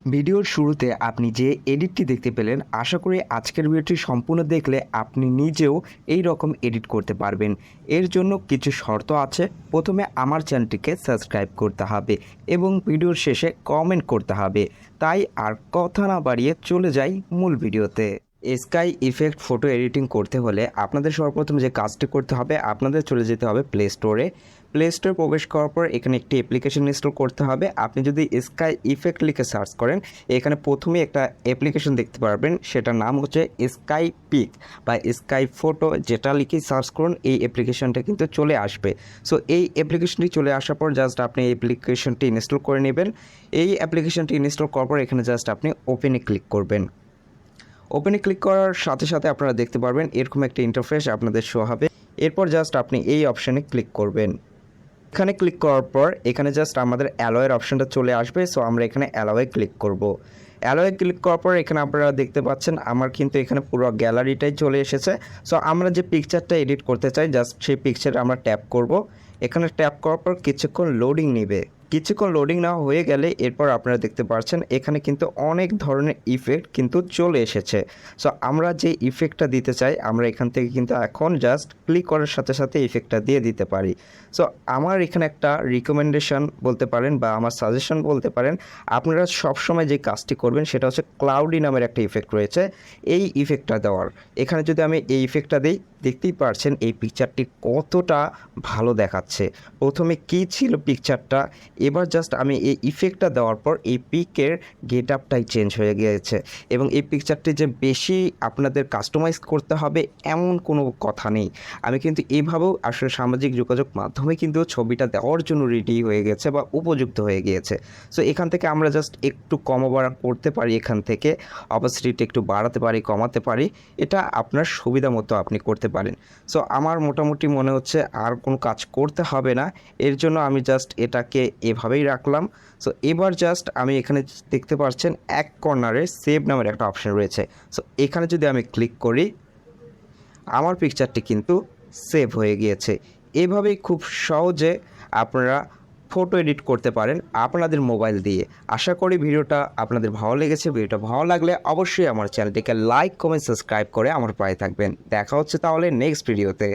ভিডিওর শুরুতে আপনি যে এডিটটি দেখতে পেলেন, আশা করি আজকের ভিডিওটি সম্পূর্ণ দেখলে আপনি নিজেও এই রকম এডিট করতে পারবেন। এর জন্য কিছু শর্ত আছে। প্রথমে আমার চ্যানেলটিকে সাবস্ক্রাইব করতে হবে এবং ভিডিওর শেষে কমেন্ট করতে হবে। তাই আর কথা না বাড়িয়ে চলে যাই মূল ভিডিওতে। স্কাই ইফেক্ট ফটো এডিটিং করতে হলে আপনাদের সর্বপ্রথম যে কাজটি করতে হবে, আপনাদের চলে যেতে হবে প্লে স্টোরে। প্লে স্টোরে প্রবেশ করার পর এখানে একটি অ্যাপ্লিকেশন ইনস্টল করতে হবে। আপনি যদি স্কাই ইফেক্ট লিখে সার্চ করেন, এখানে প্রথমেই একটা অ্যাপ্লিকেশন দেখতে পারবেন, সেটার নাম হচ্ছে স্কাই পিক বা স্কাই ফটো। যেটা লিখে সার্চ করুন, এই অ্যাপ্লিকেশনটা কিন্তু চলে আসবে। সো এই অ্যাপ্লিকেশনটি চলে আসার পর জাস্ট আপনি এই অ্যাপ্লিকেশনটি ইনস্টল করে নেবেন। এই অ্যাপ্লিকেশনটি ইনস্টল করার পর এখানে জাস্ট আপনি ওপেনে ক্লিক করবেন। ওপেনে ক্লিক করার সাথে সাথে আপনারা দেখতে পারবেন এরকম একটা ইন্টারফেস আপনাদের শো হবে। এরপর জাস্ট আপনি এই অপশানে ক্লিক করবেন। এখানে ক্লিক করার পর এখানে জাস্ট আমাদের অ্যালোয়ের অপশানটা চলে আসবে। সো আমরা এখানে অ্যালোয়ে ক্লিক করব। অ্যালোয়ে ক্লিক করার পর এখানে আপনারা দেখতে পাচ্ছেন আমার কিন্তু এখানে পুরো গ্যালারিটাই চলে এসেছে। সো আমরা যে পিকচারটা এডিট করতে চাই, জাস্ট সেই পিকচারে আমরা ট্যাপ করব। এখানে ট্যাপ করার পর কিছুক্ষণ লোডিং নেবে। কিছুক্ষণ লোডিং না হয়ে গেলে এরপর আপনারা দেখতে পাচ্ছেন এখানে কিন্তু অনেক ধরনের ইফেক্ট কিন্তু চলে এসেছে। সো আমরা যে ইফেক্টটা দিতে চাই, আমরা এখান থেকে কিন্তু এখন জাস্ট ক্লিক করার সাথে সাথে ইফেক্টটা দিয়ে দিতে পারি। সো আমার এখানে একটা রিকমেন্ডেশন বলতে পারেন বা আমার সাজেশন বলতে পারেন, আপনারা সবসময় যে কাজটি করবেন সেটা হচ্ছে ক্লাউডি নামের একটা ইফেক্ট রয়েছে, এই ইফেক্টটা দেওয়ার। এখানে যদি আমি এই ইফেক্টটা দিই, দেখতেই পারছেন এই পিকচারটি কতটা ভালো দেখাচ্ছে। প্রথমে কী ছিল পিকচারটা, এবার জাস্ট আমি এই ইফেক্টটা দেওয়ার পর এই পিকের গেট আপটাই চেঞ্জ হয়ে গিয়েছে। এবং এই পিকচারটি যে বেশি আপনাদের কাস্টমাইজ করতে হবে এমন কোনো কথা নেই। আমি কিন্তু এইভাবেও আসলে সামাজিক যোগাযোগ মাধ্যমে কিন্তু ছবিটা দেওয়ার জন্য রেডি হয়ে গেছে বা উপযুক্ত হয়ে গিয়েছে। সো এখান থেকে আমরা জাস্ট একটু কমাবাড়া করতে পারি, এখান থেকে অপাসিটিটা একটু বাড়াতে পারি, কমাতে পারি। এটা আপনার সুবিধা মতো আপনি করতে পারেন। সো আমার মোটামুটি মনে হচ্ছে আর কোনো কাজ করতে হবে না, এর জন্য আমি জাস্ট এটাকে এভাবেই রাখলাম। সো এবার জাস্ট আমি এখানে দেখতে পাচ্ছেন এক কর্নারে সেভ নামের একটা অপশান রয়েছে। সো এখানে যদি আমি ক্লিক করি, আমার পিকচারটি কিন্তু সেভ হয়ে গিয়েছে। এভাবেই খুব সহজে আপনারা ফটো এডিট করতে পারেন আপনাদের মোবাইল দিয়ে। আশা করি ভিডিওটা আপনাদের ভালো লেগেছে। ভিডিওটা ভালো লাগলে অবশ্যই আমার চ্যানেলটিকে লাইক, কমেন্ট, সাবস্ক্রাইব করে আমার পাশে থাকবেন। দেখা হচ্ছে তাহলে নেক্সট ভিডিওতে।